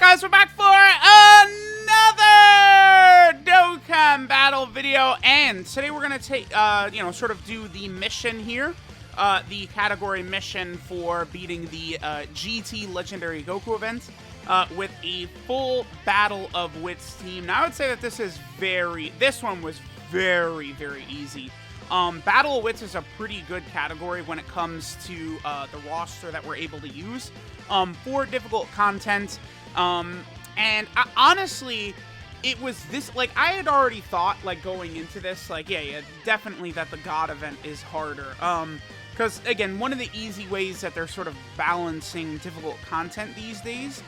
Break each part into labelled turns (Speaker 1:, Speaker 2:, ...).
Speaker 1: guys? We're back for another Dokkan battle video, and today we're gonna take, sort of do the mission here, the category mission for beating the GT Legendary Goku event, with a full Battle of Wits team. Now, I would say that this one was very, very easy. Battle of Wits is a pretty good category when it comes to the roster that we're able to use for difficult content. And honestly, it was this, like, I had already thought, like, going into this, like, yeah, definitely that the God event is harder. Because, again, one of the easy ways that they're sort of balancing difficult content these days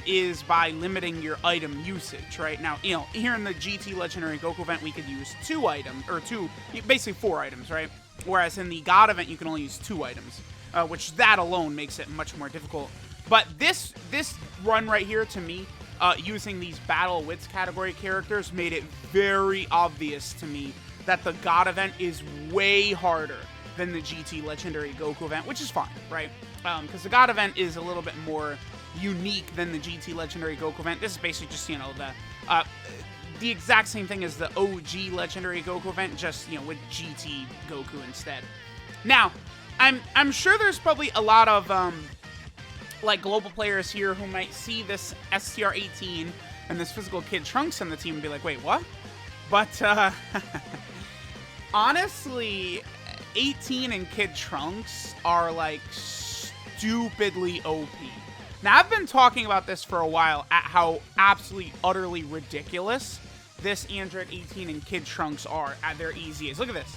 Speaker 1: is by limiting your item usage, right? Now, here in the GT Legendary Goku event, we could use basically 4 items, right? Whereas in the God event, you can only use 2 items, which that alone makes it much more difficult. But this run right here, to me, using these Battle Wits category characters made it very obvious to me that the God event is way harder than the GT Legendary Goku event, which is fine, right? Because the God event is a little bit more unique than the GT Legendary Goku event. This is basically just, the exact same thing as the OG Legendary Goku event, just, with GT Goku instead. Now, I'm sure there's probably a lot of, global players here who might see this STR18 and this physical Kid Trunks on the team and be like, wait, what? But, honestly, 18 and Kid Trunks are, like, stupidly OP. Now, I've been talking about this for a while, at how absolutely, utterly ridiculous this Android 18 and Kid Trunks are at their easiest. Look at this.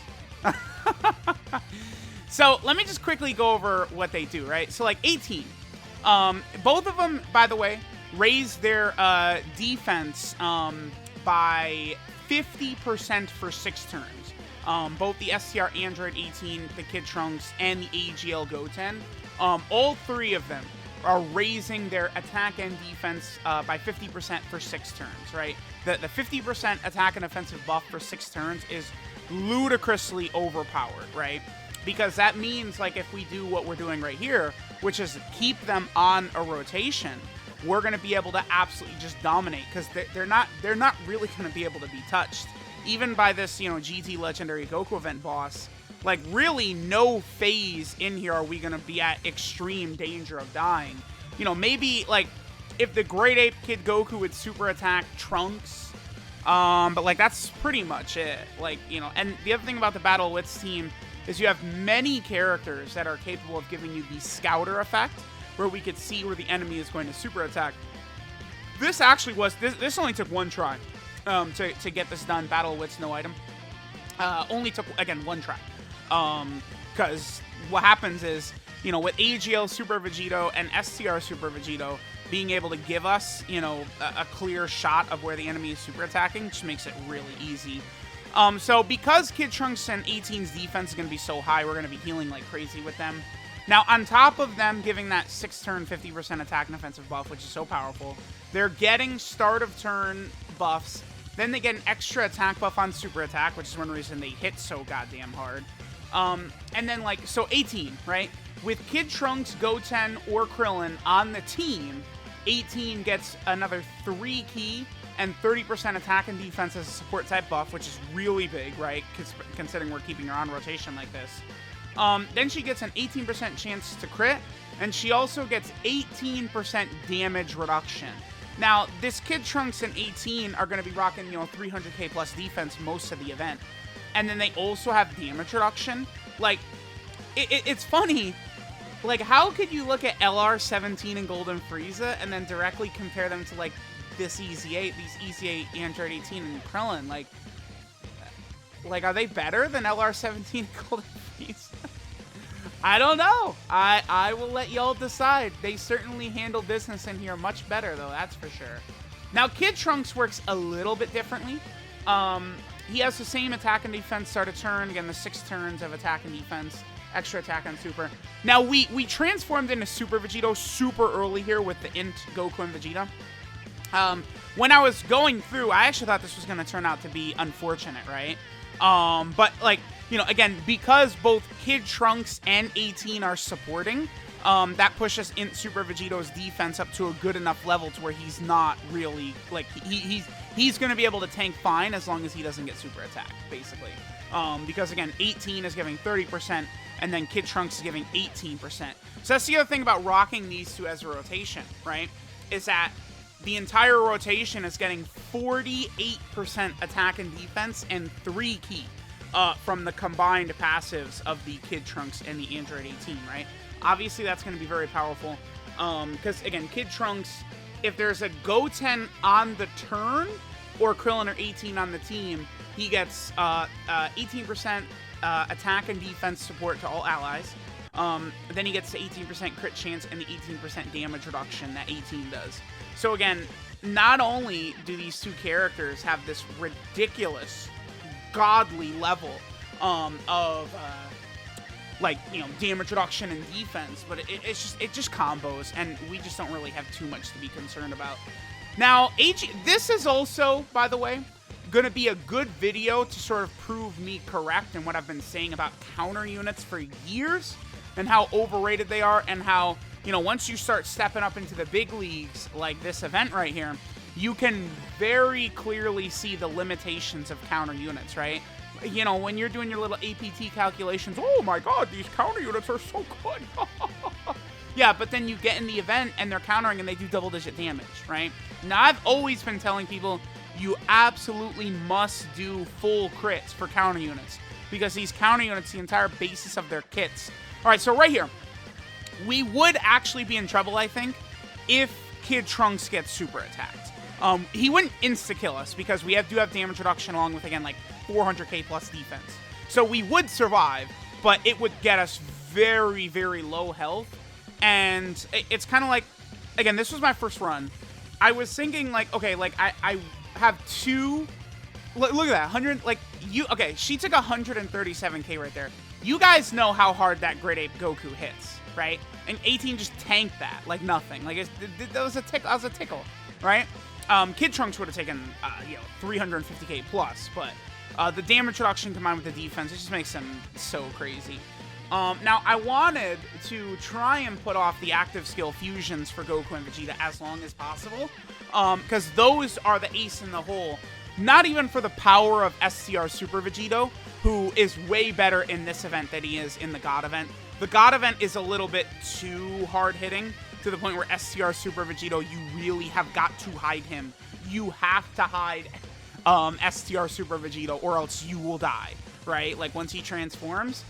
Speaker 1: So, let me just quickly go over what they do, right? So, like, 18. Both of them, by the way, raise their defense by 50% for 6 turns. Both the STR Android 18, the Kid Trunks, and the AGL Goten, all 3 of them are raising their attack and defense by 50% for 6 turns, right? The 50% attack and offensive buff for 6 turns is ludicrously overpowered, right? Because that means, like, if we do what we're doing right here, which is keep them on a rotation, we're going to be able to absolutely just dominate, because they're not really going to be able to be touched. Even by this, GT Legendary Goku event boss, like, really no phase in here are we going to be at extreme danger of dying. Maybe, like, if the Great Ape Kid Goku would super attack Trunks, but, like, that's pretty much it. Like, and the other thing about the Battle Wits team is you have many characters that are capable of giving you the Scouter effect, where we could see where the enemy is going to super attack. This actually was, this only took 1 try to get this done. Battle Wits, no item. Only took, again, 1 try. Because what happens is, with AGL Super Vegito and STR Super Vegito being able to give us, a clear shot of where the enemy is super attacking, just makes it really easy. So because Kid Trunks and 18's defense is going to be so high, we're going to be healing like crazy with them. Now, on top of them giving that 6-turn 50% attack and offensive buff, which is so powerful, they're getting start of turn buffs. Then they get an extra attack buff on super attack, which is one reason they hit so goddamn hard. And then, like, so 18, right? With Kid Trunks, Goten, or Krillin on the team, 18 gets another 3 key and 30% attack and defense as a support type buff, which is really big, right? Considering we're keeping her on rotation like this. Then she gets an 18% chance to crit, and she also gets 18% damage reduction. Now, this Kid Trunks and 18 are going to be rocking, 300k plus defense most of the event. And then they also have damage reduction. Like, it's funny. Like, how could you look at LR17 and Golden Frieza and then directly compare them to, like, these Easy 8 Android 18 and Krillin? Like, are they better than LR17 and Golden Frieza? I don't know. I will let y'all decide. They certainly handle business in here much better, though, that's for sure. Now, Kid Trunks works a little bit differently. He has the same attack and defense start of turn. Again, the 6 turns of attack and defense. Extra attack on super. Now, we transformed into Super Vegito super early here with the Int Goku and Vegeta. When I was going through, I actually thought this was going to turn out to be unfortunate, right? But, like, again, because both Kid Trunks and 18 are supporting, that pushes Super Vegeto's defense up to a good enough level to where he's not really, like, he's going to be able to tank fine as long as he doesn't get super attacked, basically. Because, again, 18 is giving 30%, and then Kid Trunks is giving 18%. So that's the other thing about rocking these two as a rotation, right? Is that the entire rotation is getting 48% attack and defense and 3 ki from the combined passives of the Kid Trunks and the Android 18, right? Obviously, that's going to be very powerful. Because, again, Kid Trunks, if there's a Goten on the turn or Krillin or 18 on the team, he gets 18% attack and defense support to all allies. Then he gets the 18% crit chance and the 18% damage reduction that 18 does. So again, not only do these two characters have this ridiculous, godly level of like, you know, damage reduction and defense, but it just combos, and we just don't really have too much to be concerned about. Now, this is also, by the way, going to be a good video to sort of prove me correct in what I've been saying about counter units for years, and how overrated they are, and how, you know, once you start stepping up into the big leagues, like this event right here, you can very clearly see the limitations of counter units, right? You know, when you're doing your little APT calculations, oh my god, these counter units are so good. Yeah, but then you get in the event, and they're countering, and they do double-digit damage, right? Now, I've always been telling people, you absolutely must do full crits for counter units, because these counter units, the entire basis of their kits. All right, so right here, we would actually be in trouble, I think, if Kid Trunks gets super attacked. He wouldn't insta-kill us, because we do have damage reduction along with, again, like 400k plus defense. So we would survive, but it would get us very, very low health. And it's kind of like, again, this was my first run. I was thinking, like, okay, like, I have two... Look at that, 100, like, okay, she took 137k right there. You guys know how hard that Great Ape Goku hits, right? And 18 just tanked that like nothing. Like, that was a tickle, right? Kid Trunks would have taken, you know, 350k plus, but the damage reduction combined with the defense, it just makes him so crazy. Now, I wanted to try and put off the active skill fusions for Goku and Vegeta as long as possible, because those are the ace in the hole. Not even for the power of STR Super Vegito, who is way better in this event than he is in the God event. The God event is a little bit too hard-hitting, to the point where STR Super Vegito, you really have got to hide him. You have to hide STR Super Vegito, or else you will die, right? Like, once he transforms.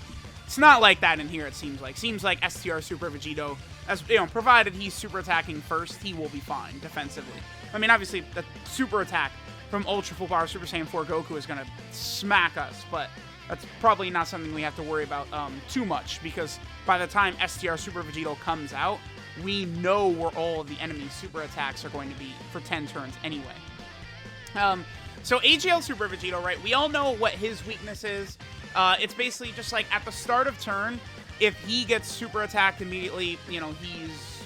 Speaker 1: It's not like that in here, it seems like. Seems like STR Super Vegito, as you know, provided he's super attacking first, he will be fine defensively. I mean, obviously, the super attack from Ultra Full Power Super Saiyan 4 Goku is going to smack us, but that's probably not something we have to worry about too much, because by the time STR Super Vegito comes out, we know where all of the enemy super attacks are going to be for 10 turns anyway. So AGL Super Vegito, right, we all know what his weakness is. It's basically just like at the start of turn, if he gets super attacked immediately, you know, he's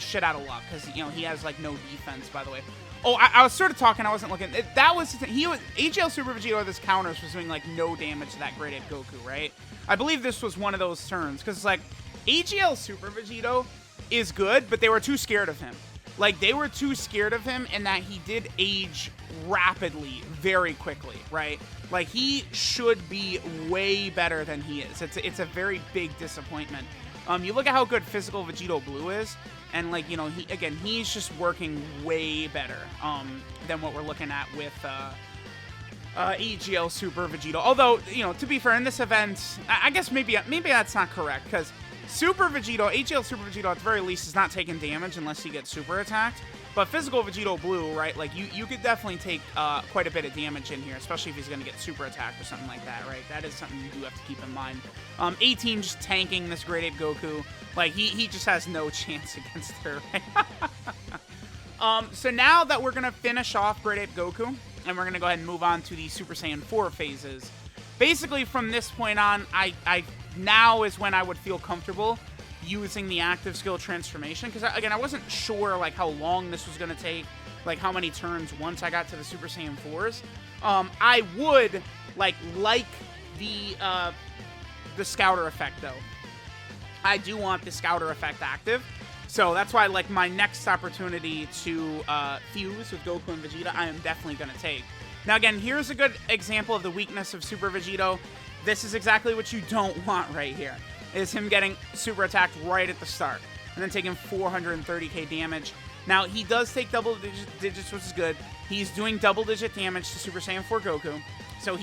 Speaker 1: shit out of luck, because, you know, he has like no defense, by the way. Oh, I was sort of talking, I wasn't looking. That was, AGL Super Vegito with his counters was doing like no damage to that Great Ape Goku, right? I believe this was one of those turns, because it's like, AGL Super Vegito is good, but they were too scared of him. Like, they were too scared of him in that he did age rapidly, very quickly, right? Like, he should be way better than he is. It's a very big disappointment. You look at how good Physical Vegito Blue is, and, like, you know, he's just working way better than what we're looking at with AGL Super Vegito. Although, you know, to be fair, in this event, I guess maybe that's not correct, because Super Vegito, AGL Super Vegito, at the very least, is not taking damage unless he gets super attacked. But Physical Vegito Blue, right, like, you could definitely take quite a bit of damage in here, especially if he's going to get super attacked or something like that, right? That is something you do have to keep in mind. 18 just tanking this Great Ape Goku. Like, he just has no chance against her, right? So now that we're going to finish off Great Ape Goku, and we're going to go ahead and move on to the Super Saiyan 4 phases, basically from this point on, now is when I would feel comfortable using the active skill transformation, because again, I wasn't sure like how long this was going to take, like how many turns once I got to the Super Saiyan 4s. I would like the Scouter effect though. I do want the Scouter effect active. So that's why, like, my next opportunity to fuse with Goku and Vegeta, I am definitely going to take. Now, again, here's a good example of the weakness of Super Vegito. This is exactly what you don't want right here, is him getting super attacked right at the start, and then taking 430k damage. Now, he does take double digits, which is good. He's doing double-digit damage to Super Saiyan 4 Goku, so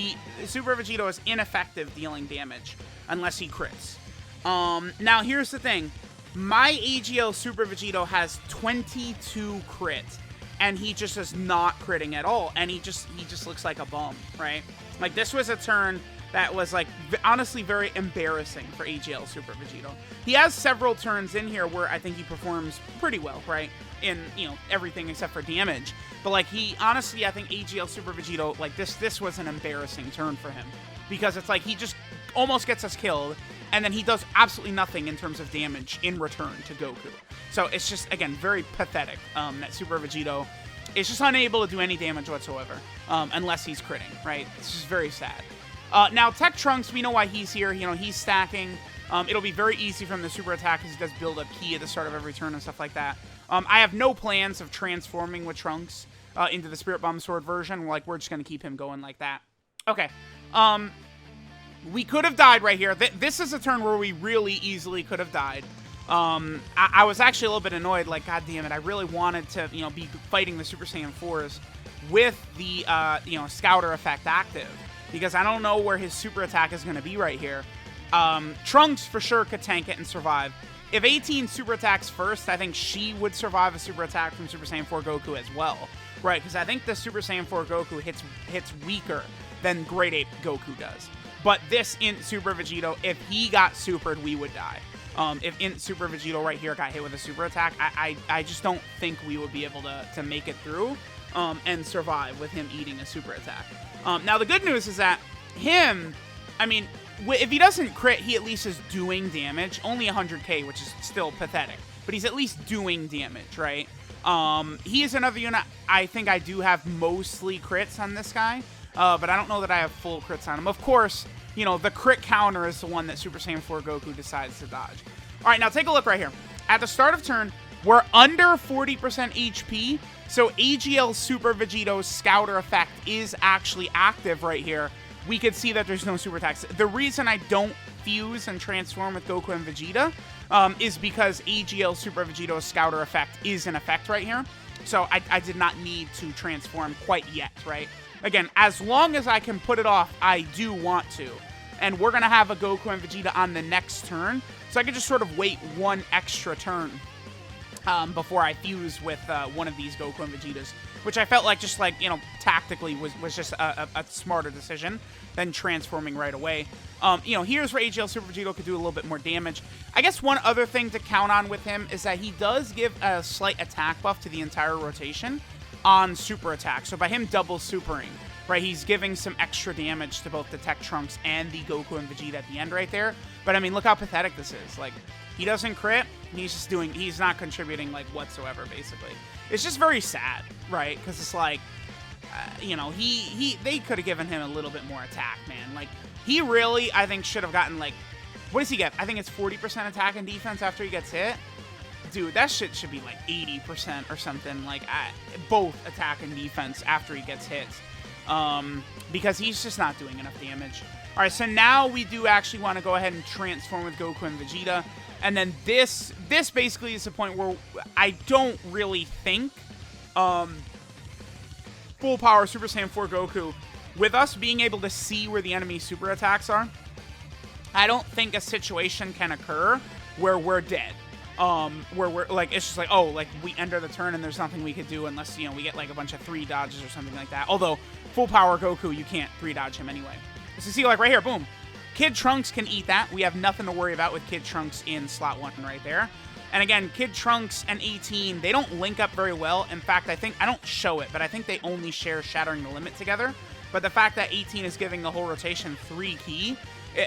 Speaker 1: Super Vegito is ineffective dealing damage, unless he crits. Now, here's the thing. My AGL Super Vegito has 22 crits, and he just is not critting at all, and he just looks like a bum, right? Like, this was a turn that was, like, honestly very embarrassing for AGL Super Vegito. He has several turns in here where I think he performs pretty well, right? In, you know, everything except for damage. But, like, honestly, I think AGL Super Vegito, like, this was an embarrassing turn for him. Because it's like, he just almost gets us killed, and then he does absolutely nothing in terms of damage in return to Goku. So it's just, again, very pathetic that Super Vegito is just unable to do any damage whatsoever, unless he's critting, right? It's just very sad. Now, Tech Trunks, we know why he's here. You know, he's stacking. It'll be very easy from the super attack because he does build up ki at the start of every turn and stuff like that. I have no plans of transforming with Trunks into the Spirit Bomb Sword version. Like, we're just going to keep him going like that. Okay. We could have died right here. This is a turn where we really easily could have died. I was actually a little bit annoyed, like, god damn it, I really wanted to, you know, be fighting the Super Saiyan 4s with the, you know, Scouter effect active, because I don't know where his super attack is going to be right here. Trunks for sure could tank it and survive. If 18 super attacks first, I think she would survive a super attack from Super Saiyan 4 Goku as well, right? Because I think the Super Saiyan 4 Goku hits weaker than Great Ape Goku does. But this Int Super Vegito, if he got supered, we would die. If Int Super Vegito right here got hit with a super attack, I just don't think we would be able to make it through and survive with him eating a super attack. Now, the good news is that him, I mean, if he doesn't crit, he at least is doing damage. Only 100k, which is still pathetic. But he's at least doing damage, right? He is another unit I think I do have mostly crits on this guy. But I don't know that I have full crits on him. Of course, you know, the crit counter is the one that Super Saiyan 4 Goku decides to dodge. All right, now take a look right here. At the start of turn, we're under 40% HP, so AGL Super Vegito's Scouter effect is actually active right here. We could see that there's no super attacks. The reason I don't fuse and transform with Goku and Vegeta is because AGL Super Vegito's Scouter effect is in effect right here. So I did not need to transform quite yet, right? Again, as long as I can put it off, I do want to. And we're going to have a Goku and Vegeta on the next turn. So I can just sort of wait one extra turn before I fuse with one of these Goku and Vegetas. Which I felt like just like, you know, tactically was just a smarter decision than transforming right away. You know, here's where AGL Super Vegito could do a little bit more damage. I guess one other thing to count on with him is that he does give a slight attack buff to the entire rotation on super attack. So by him double supering, right, he's giving some extra damage to both the Tech Trunks and the Goku and Vegeta at the end right there. But I mean, look how pathetic this is. Like, he doesn't crit, he's not contributing, like, whatsoever, basically. It's just very sad, right? Because it's like, you know, they could have given him a little bit more attack, man. Like, he really, I think, should have gotten, like, what does he get? I think it's 40% attack and defense after he gets hit. Dude, that shit should be like 80% or something, like both attack and defense after he gets hit. Because he's just not doing enough damage. All right, so now we do actually want to go ahead and transform with Goku and Vegeta. And then this basically is the point where I don't really think full power Super Saiyan 4 Goku, with us being able to see where the enemy super attacks are, I don't think a situation can occur where we're dead. Where we're like, it's just like, oh, like we enter the turn and there's nothing we could do unless, you know, we get like a bunch of 3 dodges or something like that. Although full power Goku, you can't 3 dodge him anyway. So see, like right here, boom. Kid Trunks can eat that. We have nothing to worry about with Kid Trunks in slot 1 right there. And again, Kid Trunks and 18, they don't link up very well. In fact, I don't show it, but I think they only share Shattering the Limit together. But the fact that 18 is giving the whole rotation 3 ki,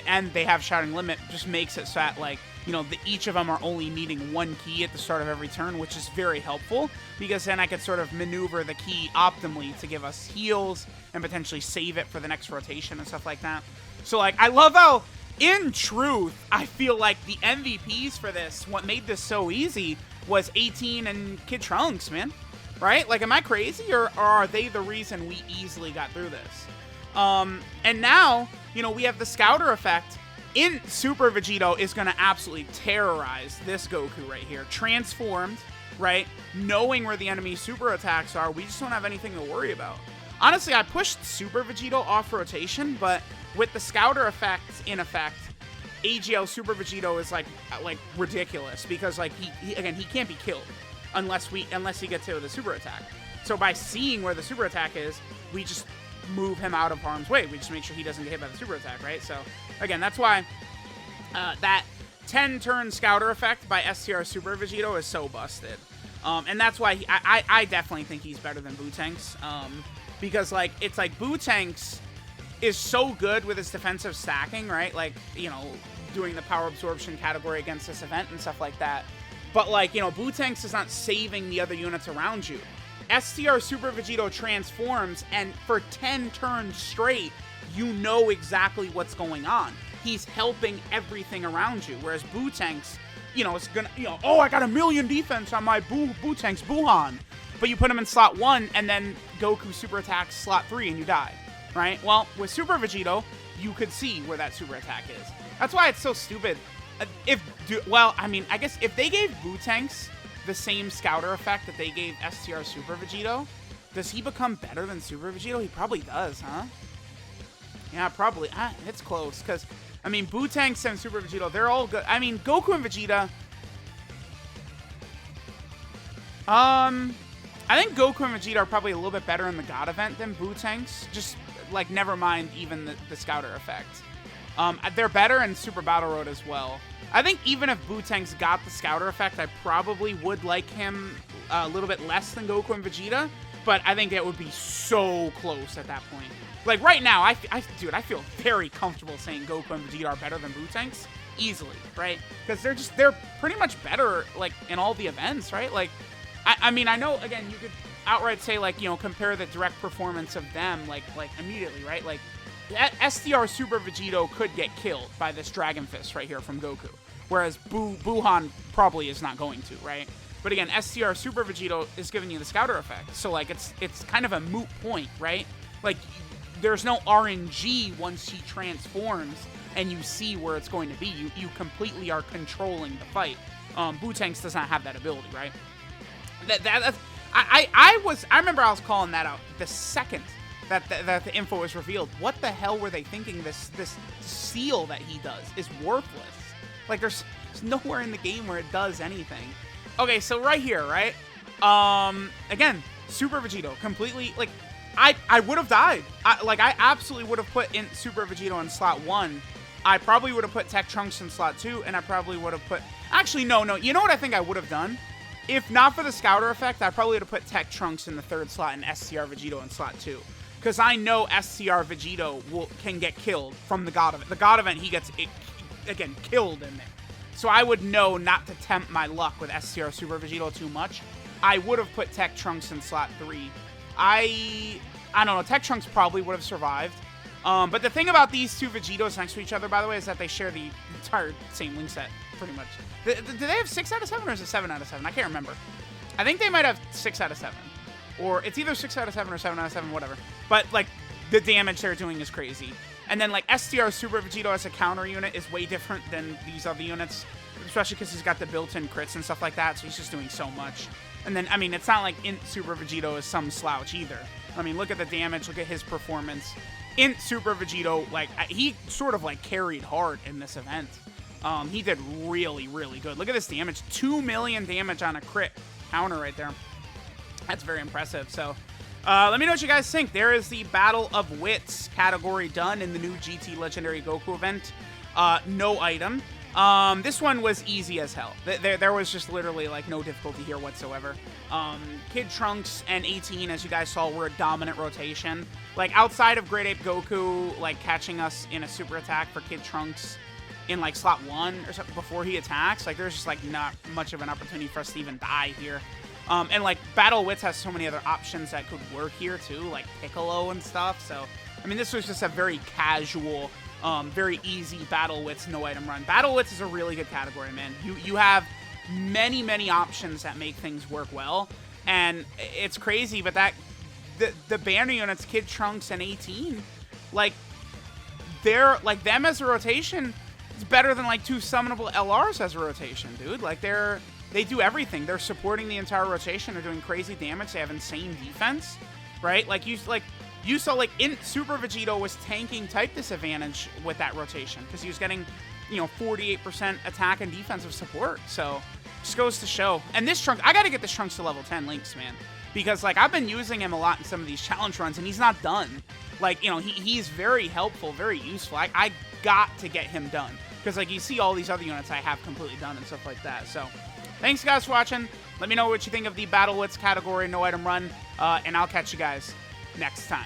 Speaker 1: and they have Shattering Limit, just makes it so that, like, you know, each of them are only needing 1 ki at the start of every turn, which is very helpful, because then I could sort of maneuver the ki optimally to give us heals and potentially save it for the next rotation and stuff like that. So, like, I love how in truth, I feel like the MVPs for this, what made this so easy, was 18 and Kid Trunks, man. Right? Like, am I crazy, or are they the reason we easily got through this? And now, you know, we have the Scouter effect. In Super Vegito is going to absolutely terrorize this Goku right here. Transformed, right? Knowing where the enemy's super attacks are, we just don't have anything to worry about. Honestly, I pushed Super Vegito off rotation, but with the Scouter effect in effect, AGL Super Vegito is like ridiculous, because like he can't be killed unless he gets hit with a super attack. So by seeing where the super attack is, we just move him out of harm's way. We just make sure he doesn't get hit by the super attack, right? So again, that's why that 10-turn Scouter effect by STR Super Vegito is so busted. And that's why I definitely think he's better than Bootanks. Because like it's like Bootanks is so good with his defensive stacking, right? Like, you know, doing the power absorption category against this event and stuff like that. But like, you know, Bootanks is not saving the other units around you. STR Super Vegito transforms, and for 10 turns straight, you know exactly what's going on. He's helping everything around you. Whereas Bootanks, you know, it's gonna, you know, oh, I got 1,000,000 defense on my Bootanks Buhan. But you put him in slot 1, and then Goku super attacks slot 3, and you die. Right? Well, with Super Vegito, you could see where that super attack is. That's why it's so stupid. I guess if they gave Bootanks the same Scouter effect that they gave STR Super Vegito, does he become better than Super Vegito? He probably does, huh? Yeah, probably. It's close, because, I mean, Bootanks and Super Vegito, they're all good. I mean, Goku and Vegeta... I think Goku and Vegeta are probably a little bit better in the God event than Bootanks. Just, like, never mind even the Scouter effect. They're better in Super Battle Road as well. I think even if Bootanks got the Scouter effect, I probably would like him a little bit less than Goku and Vegeta. But I think it would be so close at that point. Like, right now, I feel very comfortable saying Goku and Vegeta are better than Bootanks. Easily, right? Because they're pretty much better, like, in all the events, right? Like, I mean, I know, again, you could outright say, like, you know, compare the direct performance of them, like immediately, right? Like, STR Super Vegito could get killed by this Dragon Fist right here from Goku. Whereas Buhan probably is not going to, right? But again, STR Super Vegito is giving you the Scouter effect. So, like, it's kind of a moot point, right? Like, there's no RNG once he transforms and you see where it's going to be. You completely are controlling the fight. Bootanks does not have that ability, right? I remember I was calling that out the second that the info was revealed. What the hell were they thinking? This seal that he does is worthless. Like, there's nowhere in the game where it does anything. Okay, so right here, right? Again, Super Vegito, completely, like, I would have died. I absolutely would have put in Super Vegito in slot 1. I probably would have put Tech Trunks in slot 2, and I probably would have put... Actually, no. You know what I think I would have done? If not for the Scouter effect, I probably would have put Tech Trunks in the 3rd slot and STR Vegito in slot 2. Because I know STR Vegito can get killed from the God event. The God event, he gets, again, killed in there. So I would know not to tempt my luck with STR Super Vegito too much. I would have put Tech Trunks in slot 3. I don't know. Tech Trunks probably would have survived. But the thing about these two Vegetos next to each other, by the way, is that they share the entire same link set, pretty much. Do they have 6 out of 7 or is it 7 out of 7? I can't remember. I think they might have 6 out of 7. Or it's either 6 out of 7 or 7 out of 7, whatever. But, like, the damage they're doing is crazy. And then, like, STR Super Vegito as a counter unit is way different than these other units. Especially because he's got the built-in crits and stuff like that, so he's just doing so much. And then, I mean, it's not like Int Super Vegito is some slouch either. I mean, look at the damage, look at his performance. Int Super Vegito, like, he sort of, like, carried hard in this event. He did really, really good. Look at this damage. 2 million damage on a crit counter right there. That's very impressive. So, let me know what you guys think. There is the Battle of Wits category done in the new GT Legendary Goku event. No item. This one was easy as hell. There was just literally, like, no difficulty here whatsoever. Kid Trunks and 18, as you guys saw, were a dominant rotation. Like, outside of Great Ape Goku, like, catching us in a super attack for Kid Trunks in, like, slot 1 or something before he attacks, like, there's just, like, not much of an opportunity for us to even die here. And, like, Battle Wits has so many other options that could work here, too, like Piccolo and stuff. So, I mean, this was just a very casual very easy Battle Wits no item run. Battle Wits is a really good category, man. You have many options that make things work well, and it's crazy, but the banner units, Kid Trunks and 18, like they're like them as a rotation is better than like 2 summonable LRs as a rotation, dude. Like they do everything. They're supporting the entire rotation. They're doing crazy damage. They have insane defense, right? Like you saw like in Super Vegito was tanking type disadvantage with that rotation because he was getting, 48% attack and defensive support. So just goes to show. And this Trunks, I got to get this Trunks to level 10 links, man, because like I've been using him a lot in some of these challenge runs, and he's not done. Like, he's very helpful, very useful. I got to get him done because like you see all these other units I have completely done and stuff like that. So thanks guys for watching. Let me know what you think of the Battle Wits category no item run, and I'll catch you guys next time.